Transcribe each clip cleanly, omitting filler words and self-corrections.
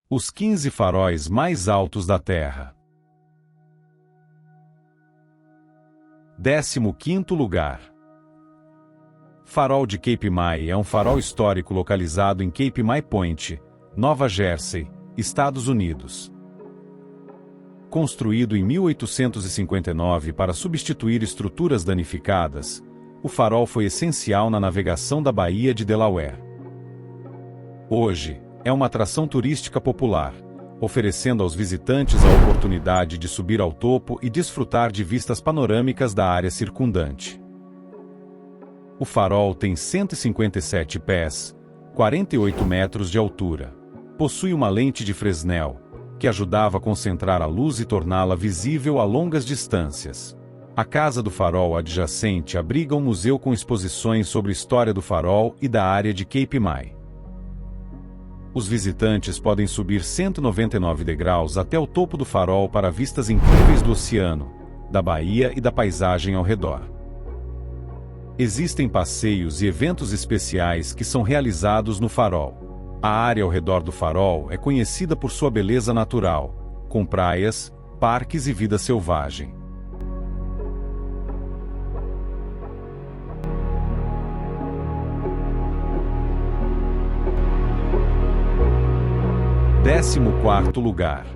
Os 15 faróis mais altos da Terra. 15º lugar. Farol de Cape May é um farol histórico localizado em Cape May Point, Nova Jersey, Estados Unidos. Construído em 1859 para substituir estruturas danificadas, o farol foi essencial na navegação da Baía de Delaware. Hoje, é uma atração turística popular, oferecendo aos visitantes a oportunidade de subir ao topo e desfrutar de vistas panorâmicas da área circundante. O farol tem 157 pés, 48 metros de altura. Possui uma lente de Fresnel, que ajudava a concentrar a luz e torná-la visível a longas distâncias. A Casa do Farol adjacente abriga um museu com exposições sobre história do farol e da área de Cape May. Os visitantes podem subir 199 degraus até o topo do farol para vistas incríveis do oceano, da baía e da paisagem ao redor. Existem passeios e eventos especiais que são realizados no farol. A área ao redor do farol é conhecida por sua beleza natural, com praias, parques e vida selvagem. Décimo quarto lugar.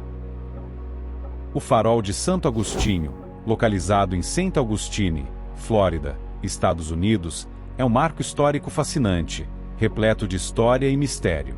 O Farol de Santo Agostinho, localizado em Saint Augustine, Flórida, Estados Unidos, é um marco histórico fascinante, repleto de história e mistério.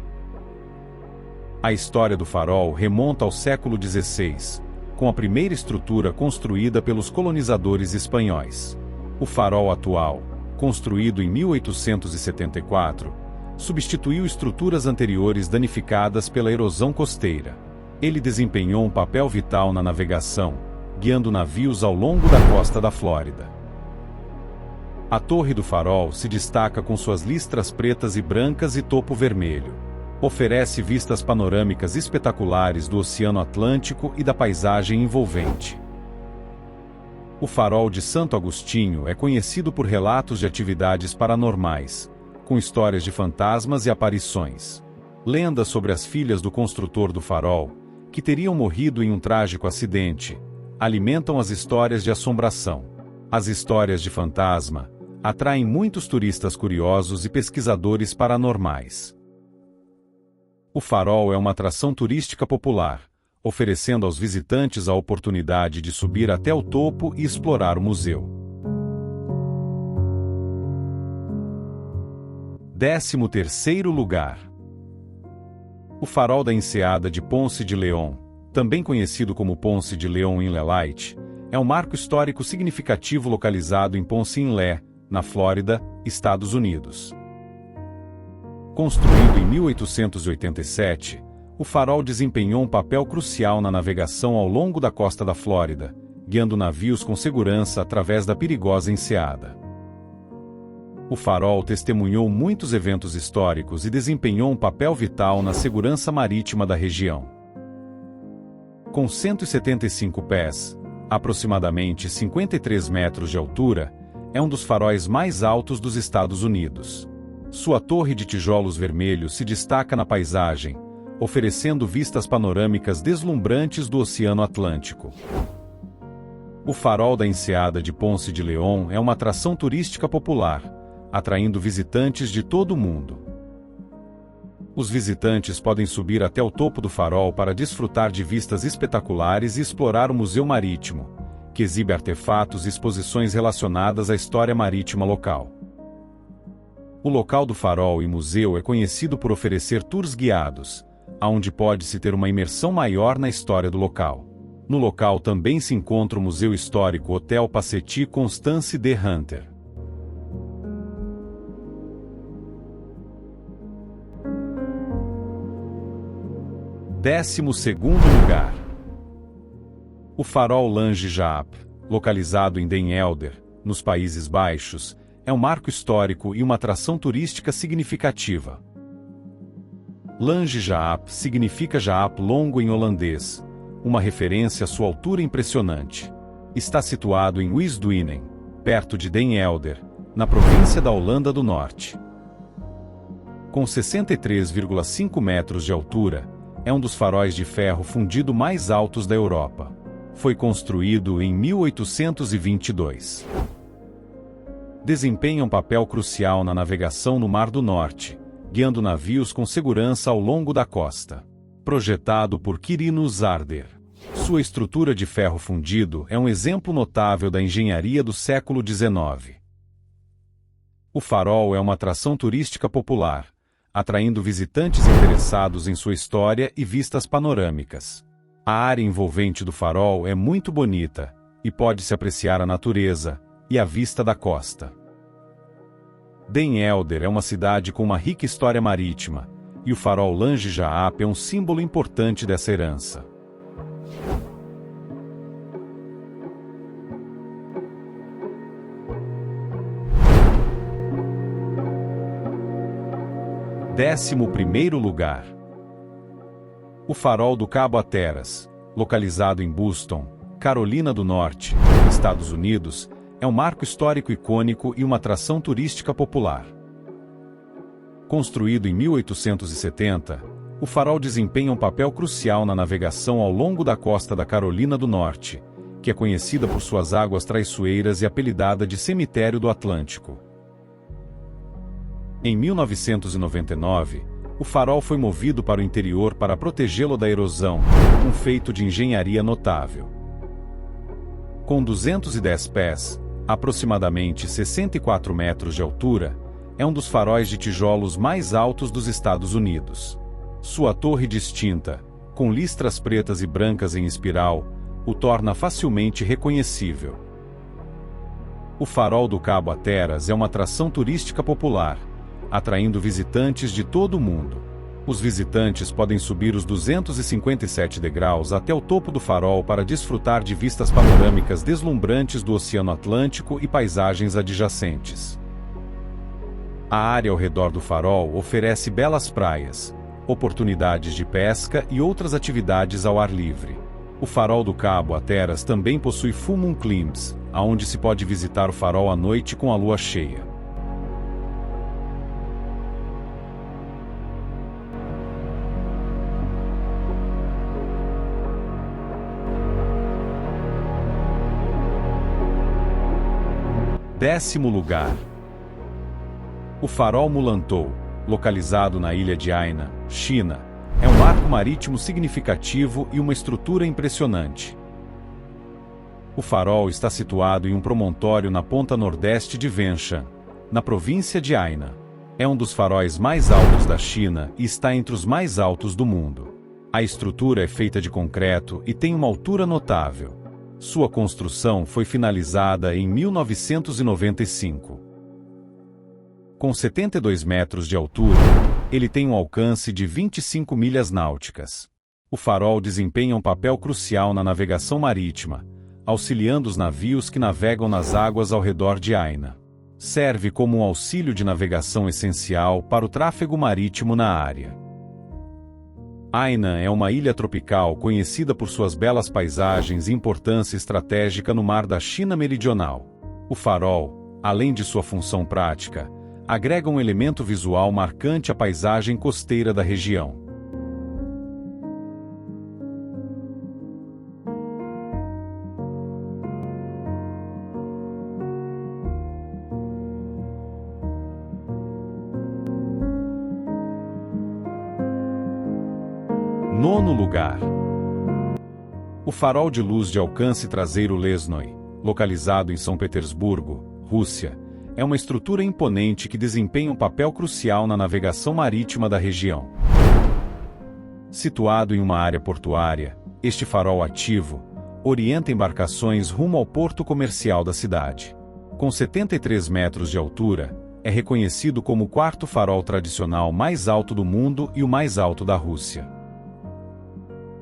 A história do farol remonta ao século XVI, com a primeira estrutura construída pelos colonizadores espanhóis. O farol atual, construído em 1874, substituiu estruturas anteriores danificadas pela erosão costeira. Ele desempenhou um papel vital na navegação, guiando navios ao longo da costa da Flórida. A torre do farol se destaca com suas listras pretas e brancas e topo vermelho. Oferece vistas panorâmicas espetaculares do Oceano Atlântico e da paisagem envolvente. O Farol de Santo Agostinho é conhecido por relatos de atividades paranormais, com histórias de fantasmas e aparições. Lendas sobre as filhas do construtor do farol, que teriam morrido em um trágico acidente, alimentam as histórias de assombração. As histórias de fantasma atraem muitos turistas curiosos e pesquisadores paranormais. O farol é uma atração turística popular, oferecendo aos visitantes a oportunidade de subir até o topo e explorar o museu. 13º lugar. O Farol da Enseada de Ponce de León, também conhecido como Ponce de León Inlet, é um marco histórico significativo localizado em Ponce Inlet, na Flórida, Estados Unidos. Construído em 1887, o farol desempenhou um papel crucial na navegação ao longo da costa da Flórida, guiando navios com segurança através da perigosa enseada. O farol testemunhou muitos eventos históricos e desempenhou um papel vital na segurança marítima da região. Com 175 pés, aproximadamente 53 metros de altura, é um dos faróis mais altos dos Estados Unidos. Sua torre de tijolos vermelhos se destaca na paisagem, oferecendo vistas panorâmicas deslumbrantes do Oceano Atlântico. O Farol da Enseada de Ponce de León é uma atração turística popular, atraindo visitantes de todo o mundo. Os visitantes podem subir até o topo do farol para desfrutar de vistas espetaculares e explorar o Museu Marítimo, que exibe artefatos e exposições relacionadas à história marítima local. O local do farol e museu é conhecido por oferecer tours guiados, onde pode-se ter uma imersão maior na história do local. No local também se encontra o Museu Histórico Hotel Passetti Constance de Hunter. 12º lugar. O Farol Lange Jaap, localizado em Den Helder, nos Países Baixos, é um marco histórico e uma atração turística significativa. Lange Jaap significa Jaap longo em holandês, uma referência à sua altura impressionante. Está situado em Wisduinen, perto de Den Helder, na província da Holanda do Norte. Com 63,5 metros de altura, é um dos faróis de ferro fundido mais altos da Europa. Foi construído em 1822. Desempenha um papel crucial na navegação no Mar do Norte, guiando navios com segurança ao longo da costa. Projetado por Quirino Zarder. Sua estrutura de ferro fundido é um exemplo notável da engenharia do século XIX. O farol é uma atração turística popular, atraindo visitantes interessados em sua história e vistas panorâmicas. A área envolvente do farol é muito bonita, e pode-se apreciar a natureza e a vista da costa. Den Helder é uma cidade com uma rica história marítima, e o farol Lange Jaap é um símbolo importante dessa herança. Décimo primeiro lugar. O farol do Cabo Hatteras, localizado em Boston, Carolina do Norte, Estados Unidos, é um marco histórico icônico e uma atração turística popular. Construído em 1870, o farol desempenha um papel crucial na navegação ao longo da costa da Carolina do Norte, que é conhecida por suas águas traiçoeiras e apelidada de Cemitério do Atlântico. Em 1999, o farol foi movido para o interior para protegê-lo da erosão, um feito de engenharia notável. Com 210 pés, aproximadamente 64 metros de altura, é um dos faróis de tijolos mais altos dos Estados Unidos. Sua torre distinta, com listras pretas e brancas em espiral, o torna facilmente reconhecível. O farol do Cabo Hatteras é uma atração turística popular, atraindo visitantes de todo o mundo. Os visitantes podem subir os 257 degraus até o topo do farol para desfrutar de vistas panorâmicas deslumbrantes do Oceano Atlântico e paisagens adjacentes. A área ao redor do farol oferece belas praias, oportunidades de pesca e outras atividades ao ar livre. O farol do Cabo Hatteras também possui Full Moon Climbs, aonde se pode visitar o farol à noite com a lua cheia. Décimo lugar. O farol Mulantou, localizado na ilha de Hainan, China, é um marco marítimo significativo e uma estrutura impressionante. O farol está situado em um promontório na ponta nordeste de Wenshan, na província de Hainan. É um dos faróis mais altos da China e está entre os mais altos do mundo. A estrutura é feita de concreto e tem uma altura notável. Sua construção foi finalizada em 1995. Com 72 metros de altura, ele tem um alcance de 25 milhas náuticas. O farol desempenha um papel crucial na navegação marítima, auxiliando os navios que navegam nas águas ao redor de Hainan. Serve como um auxílio de navegação essencial para o tráfego marítimo na área. Hainan é uma ilha tropical conhecida por suas belas paisagens e importância estratégica no Mar da China Meridional. O farol, além de sua função prática, agrega um elemento visual marcante à paisagem costeira da região. Nono lugar. O farol de luz de alcance traseiro Lesnoy, localizado em São Petersburgo, Rússia, é uma estrutura imponente que desempenha um papel crucial na navegação marítima da região. Situado em uma área portuária, este farol ativo orienta embarcações rumo ao porto comercial da cidade. Com 73 metros de altura, é reconhecido como o quarto farol tradicional mais alto do mundo e o mais alto da Rússia.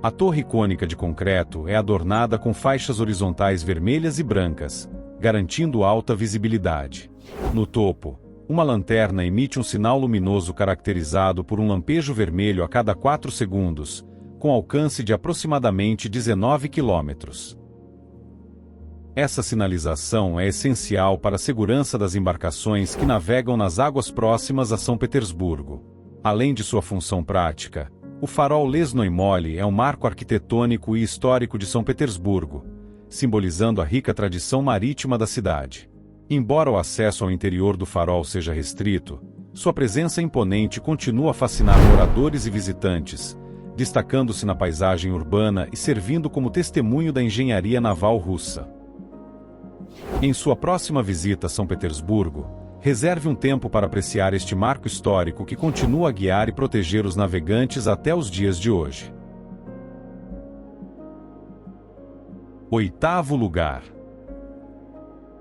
A torre cônica de concreto é adornada com faixas horizontais vermelhas e brancas, garantindo alta visibilidade. No topo, uma lanterna emite um sinal luminoso caracterizado por um lampejo vermelho a cada 4 segundos, com alcance de aproximadamente 19 quilômetros. Essa sinalização é essencial para a segurança das embarcações que navegam nas águas próximas a São Petersburgo. Além de sua função prática, O farol Lesnoy Mole é um marco arquitetônico e histórico de São Petersburgo, simbolizando a rica tradição marítima da cidade. Embora o acesso ao interior do farol seja restrito, sua presença imponente continua a fascinar moradores e visitantes, destacando-se na paisagem urbana e servindo como testemunho da engenharia naval russa. Em sua próxima visita a São Petersburgo, reserve um tempo para apreciar este marco histórico que continua a guiar e proteger os navegantes até os dias de hoje. 8º lugar.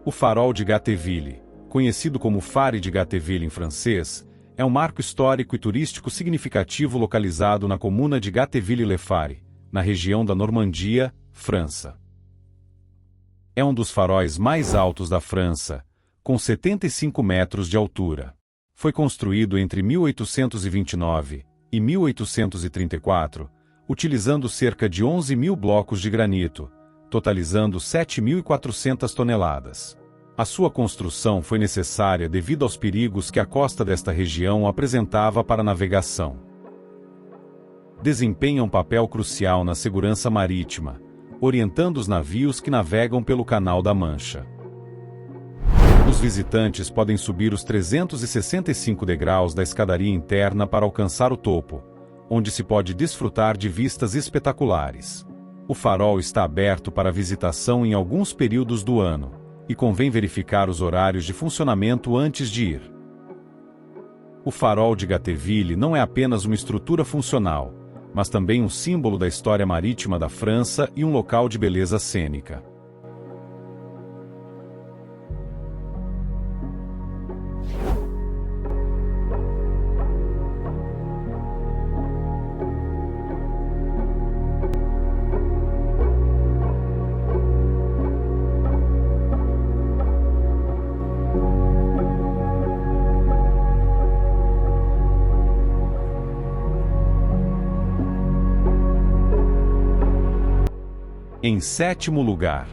O farol de Gatteville, conhecido como Phare de Gatteville em francês, é um marco histórico e turístico significativo localizado na comuna de Gatteville-le-Phare, na região da Normandia, França. É um dos faróis mais altos da França, com 75 metros de altura. Foi construído entre 1829 e 1834, utilizando cerca de 11.000 blocos de granito, totalizando 7.400 toneladas. A sua construção foi necessária devido aos perigos que a costa desta região apresentava para a navegação. Desempenha um papel crucial na segurança marítima, orientando os navios que navegam pelo Canal da Mancha. Os visitantes podem subir os 365 degraus da escadaria interna para alcançar o topo, onde se pode desfrutar de vistas espetaculares. O farol está aberto para visitação em alguns períodos do ano, e convém verificar os horários de funcionamento antes de ir. O farol de Gatteville não é apenas uma estrutura funcional, mas também um símbolo da história marítima da França e um local de beleza cênica. Em 7º lugar.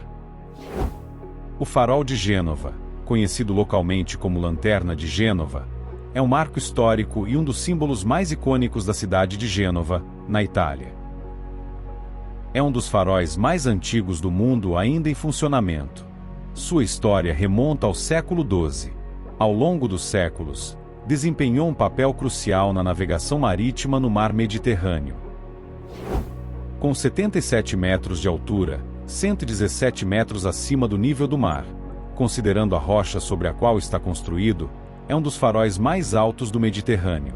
O farol de Gênova, conhecido localmente como Lanterna de Gênova, é um marco histórico e um dos símbolos mais icônicos da cidade de Gênova, na Itália. É um dos faróis mais antigos do mundo ainda em funcionamento. Sua história remonta ao século XII. Ao longo dos séculos, desempenhou um papel crucial na navegação marítima no mar Mediterrâneo. Com 77 metros de altura, 117 metros acima do nível do mar, considerando a rocha sobre a qual está construído, é um dos faróis mais altos do Mediterrâneo.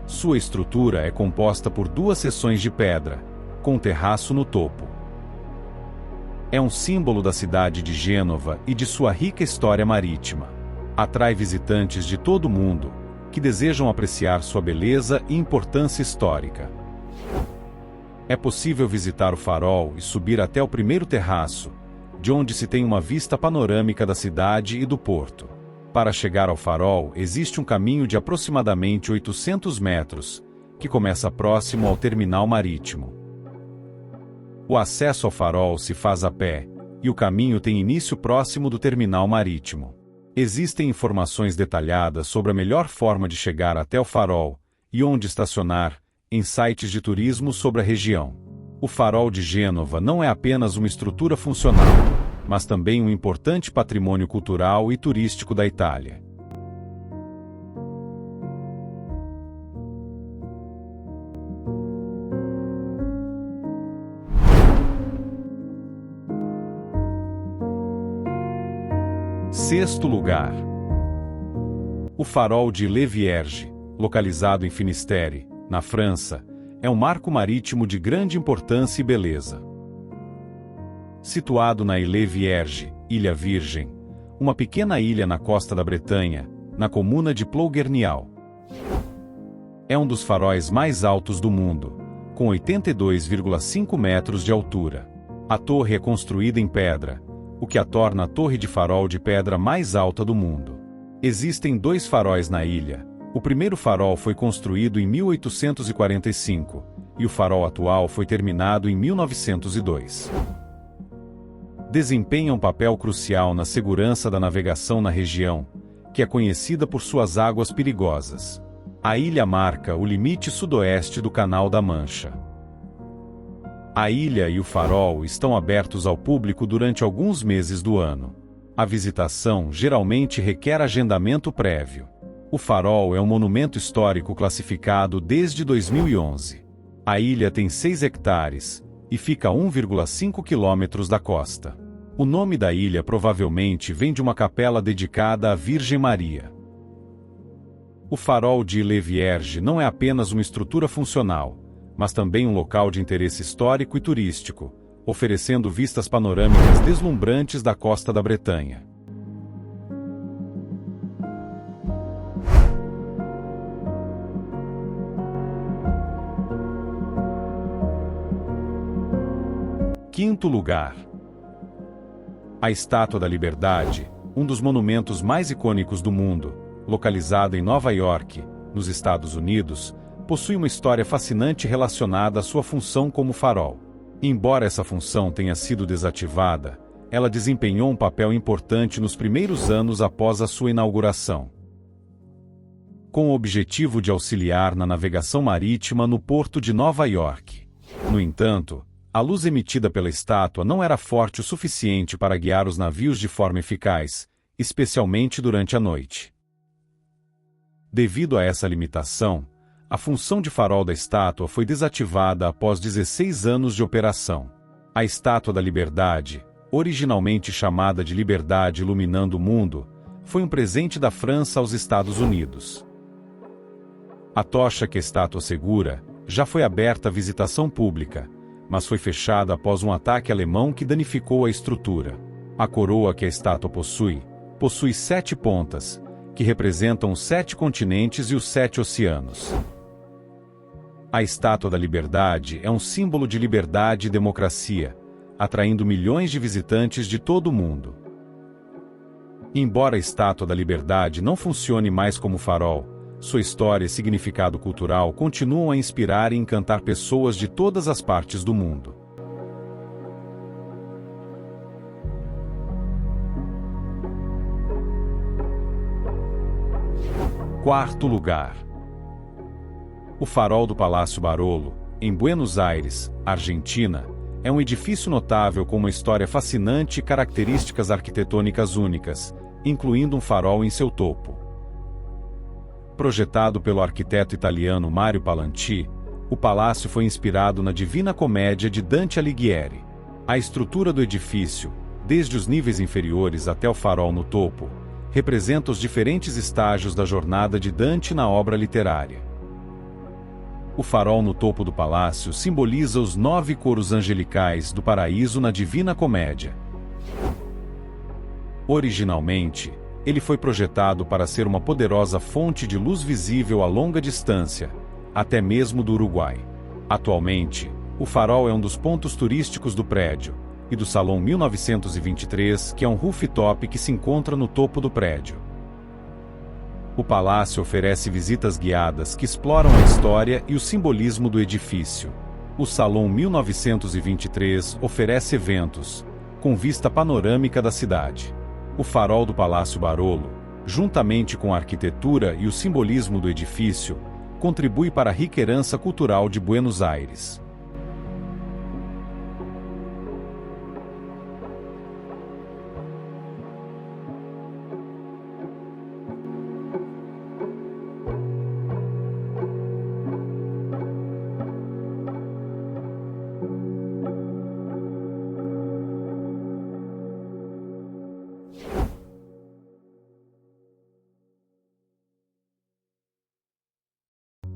Sua estrutura é composta por 2 seções de pedra, com um terraço no topo. É um símbolo da cidade de Gênova e de sua rica história marítima. Atrai visitantes de todo o mundo, que desejam apreciar sua beleza e importância histórica. É possível visitar o farol e subir até o primeiro terraço, de onde se tem uma vista panorâmica da cidade e do porto. Para chegar ao farol, existe um caminho de aproximadamente 800 metros, que começa próximo ao terminal marítimo. O acesso ao farol se faz a pé, e o caminho tem início próximo do terminal marítimo. Existem informações detalhadas sobre a melhor forma de chegar até o farol e onde estacionar, em sites de turismo sobre a região. O farol de Gênova não é apenas uma estrutura funcional, mas também um importante patrimônio cultural e turístico da Itália. Sexto lugar. O farol de Le Vierge, localizado em Finistère, na França, é um marco marítimo de grande importância e beleza. Situado na Île Vierge, Ilha Virgem, uma pequena ilha na costa da Bretanha, na comuna de Plouguernial. É um dos faróis mais altos do mundo, com 82,5 metros de altura. A torre é construída em pedra, o que a torna a torre de farol de pedra mais alta do mundo. Existem 2 faróis na ilha. O primeiro farol foi construído em 1845, e o farol atual foi terminado em 1902. Desempenha um papel crucial na segurança da navegação na região, que é conhecida por suas águas perigosas. A ilha marca o limite sudoeste do Canal da Mancha. A ilha e o farol estão abertos ao público durante alguns meses do ano. A visitação geralmente requer agendamento prévio. O farol é um monumento histórico classificado desde 2011. A ilha tem 6 hectares e fica a 1,5 quilômetros da costa. O nome da ilha provavelmente vem de uma capela dedicada à Virgem Maria. O farol de Le Vierge não é apenas uma estrutura funcional, mas também um local de interesse histórico e turístico, oferecendo vistas panorâmicas deslumbrantes da costa da Bretanha. Quinto lugar. A Estátua da Liberdade, um dos monumentos mais icônicos do mundo, localizado em Nova York, nos Estados Unidos, possui uma história fascinante relacionada à sua função como farol. Embora essa função tenha sido desativada, ela desempenhou um papel importante nos primeiros anos após a sua inauguração, com o objetivo de auxiliar na navegação marítima no porto de Nova York. No entanto, a luz emitida pela estátua não era forte o suficiente para guiar os navios de forma eficaz, especialmente durante a noite. Devido a essa limitação, a função de farol da estátua foi desativada após 16 anos de operação. A Estátua da Liberdade, originalmente chamada de Liberdade Iluminando o Mundo, foi um presente da França aos Estados Unidos. A tocha que a estátua segura já foi aberta à visitação pública, mas foi fechada após um ataque alemão que danificou a estrutura. A coroa que a estátua possui 7 pontas, que representam os 7 continentes e os 7 oceanos. A Estátua da Liberdade é um símbolo de liberdade e democracia, atraindo milhões de visitantes de todo o mundo. Embora a Estátua da Liberdade não funcione mais como farol, sua história e significado cultural continuam a inspirar e encantar pessoas de todas as partes do mundo. Quarto lugar. O farol do Palácio Barolo, em Buenos Aires, Argentina, é um edifício notável com uma história fascinante e características arquitetônicas únicas, incluindo um farol em seu topo. Projetado pelo arquiteto italiano Mario Palanti, o palácio foi inspirado na Divina Comédia de Dante Alighieri. A estrutura do edifício, desde os níveis inferiores até o farol no topo, representa os diferentes estágios da jornada de Dante na obra literária. O farol no topo do palácio simboliza os 9 coros angelicais do paraíso na Divina Comédia. Originalmente, ele foi projetado para ser uma poderosa fonte de luz visível a longa distância, até mesmo do Uruguai. Atualmente, o farol é um dos pontos turísticos do prédio, e do Salão 1923, que é um rooftop que se encontra no topo do prédio. O palácio oferece visitas guiadas que exploram a história e o simbolismo do edifício. O Salão 1923 oferece eventos, com vista panorâmica da cidade. O farol do Palácio Barolo, juntamente com a arquitetura e o simbolismo do edifício, contribui para a rica herança cultural de Buenos Aires.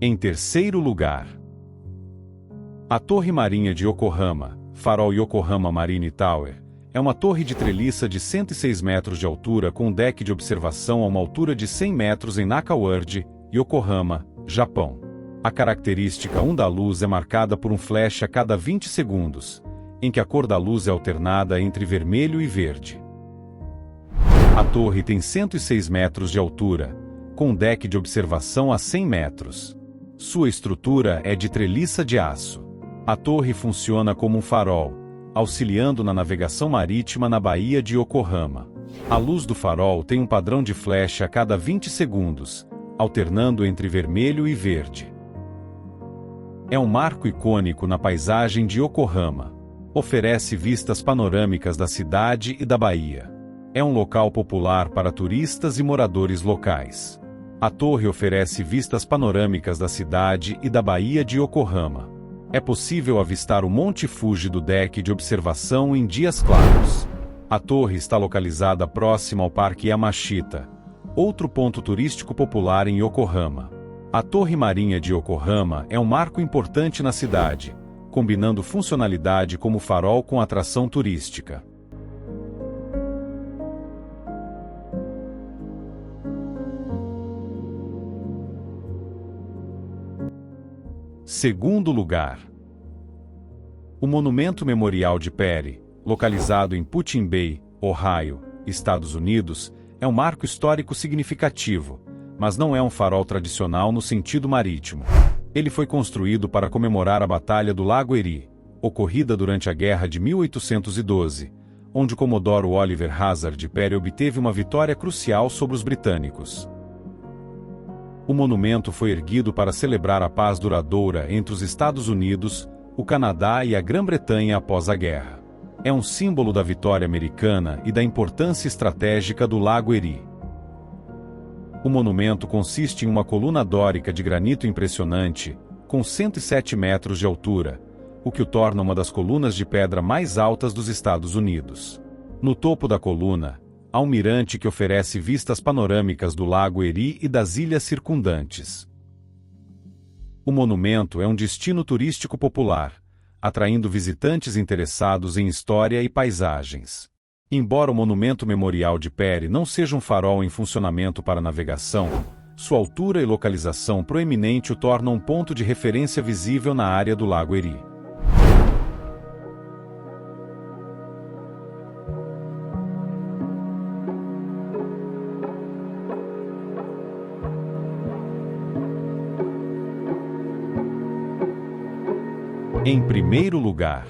Em terceiro lugar, a Torre Marinha de Yokohama, farol Yokohama Marine Tower, é uma torre de treliça de 106 metros de altura com um deck de observação a uma altura de 100 metros em Naka-Ward, Yokohama, Japão. A característica onda-luz é marcada por um flash a cada 20 segundos, em que a cor da luz é alternada entre vermelho e verde. A torre tem 106 metros de altura, com um deck de observação a 100 metros. Sua estrutura é de treliça de aço. A torre funciona como um farol, auxiliando na navegação marítima na Baía de Yokohama. A luz do farol tem um padrão de flash a cada 20 segundos, alternando entre vermelho e verde. É um marco icônico na paisagem de Yokohama. Oferece vistas panorâmicas da cidade e da Bahia. É um local popular para turistas e moradores locais. A torre oferece vistas panorâmicas da cidade e da Baía de Yokohama. É possível avistar o Monte Fuji do deck de observação em dias claros. A torre está localizada próxima ao Parque Yamashita, outro ponto turístico popular em Yokohama. A Torre Marinha de Yokohama é um marco importante na cidade, combinando funcionalidade como farol com atração turística. Segundo lugar. O Monumento Memorial de Perry, localizado em Put-in-Bay, Ohio, Estados Unidos, é um marco histórico significativo, mas não é um farol tradicional no sentido marítimo. Ele foi construído para comemorar a Batalha do Lago Erie, ocorrida durante a Guerra de 1812, onde o comodoro Oliver Hazard Perry obteve uma vitória crucial sobre os britânicos. O monumento foi erguido para celebrar a paz duradoura entre os Estados Unidos, o Canadá e a Grã-Bretanha após a guerra. É um símbolo da vitória americana e da importância estratégica do Lago Erie. O monumento consiste em uma coluna dórica de granito impressionante, com 107 metros de altura, o que o torna uma das colunas de pedra mais altas dos Estados Unidos. No topo da coluna, há um mirante que oferece vistas panorâmicas do Lago Erie e das ilhas circundantes. O monumento é um destino turístico popular, atraindo visitantes interessados em história e paisagens. Embora o Monumento Memorial de Perry não seja um farol em funcionamento para navegação, sua altura e localização proeminente o tornam um ponto de referência visível na área do Lago Erie. Em primeiro lugar,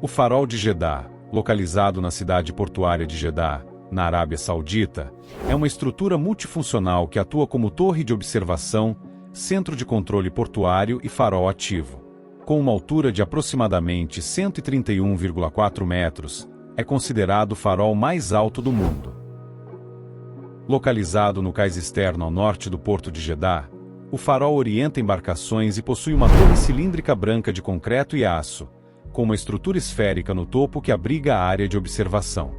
o Farol de Jeddah, localizado na cidade portuária de Jeddah, na Arábia Saudita, é uma estrutura multifuncional que atua como torre de observação, centro de controle portuário e farol ativo. Com uma altura de aproximadamente 131,4 metros, é considerado o farol mais alto do mundo. Localizado no cais externo ao norte do porto de Jeddah, o farol orienta embarcações e possui uma torre cilíndrica branca de concreto e aço, com uma estrutura esférica no topo que abriga a área de observação.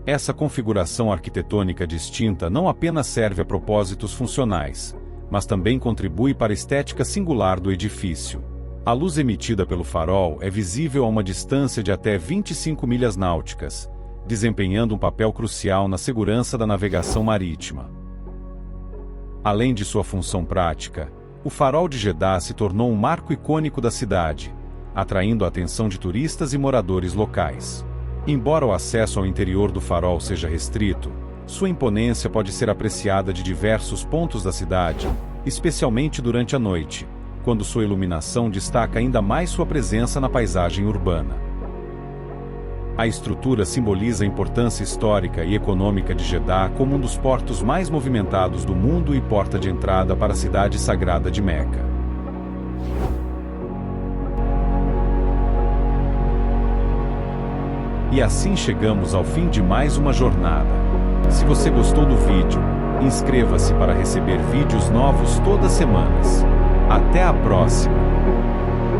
Essa configuração arquitetônica distinta não apenas serve a propósitos funcionais, mas também contribui para a estética singular do edifício. A luz emitida pelo farol é visível a uma distância de até 25 milhas náuticas, desempenhando um papel crucial na segurança da navegação marítima. Além de sua função prática, o Farol de Jeddah se tornou um marco icônico da cidade, atraindo a atenção de turistas e moradores locais. Embora o acesso ao interior do farol seja restrito, sua imponência pode ser apreciada de diversos pontos da cidade, especialmente durante a noite, quando sua iluminação destaca ainda mais sua presença na paisagem urbana. A estrutura simboliza a importância histórica e econômica de Jeddah como um dos portos mais movimentados do mundo e porta de entrada para a cidade sagrada de Meca. E assim chegamos ao fim de mais uma jornada. Se você gostou do vídeo, inscreva-se para receber vídeos novos todas as semanas. Até a próxima!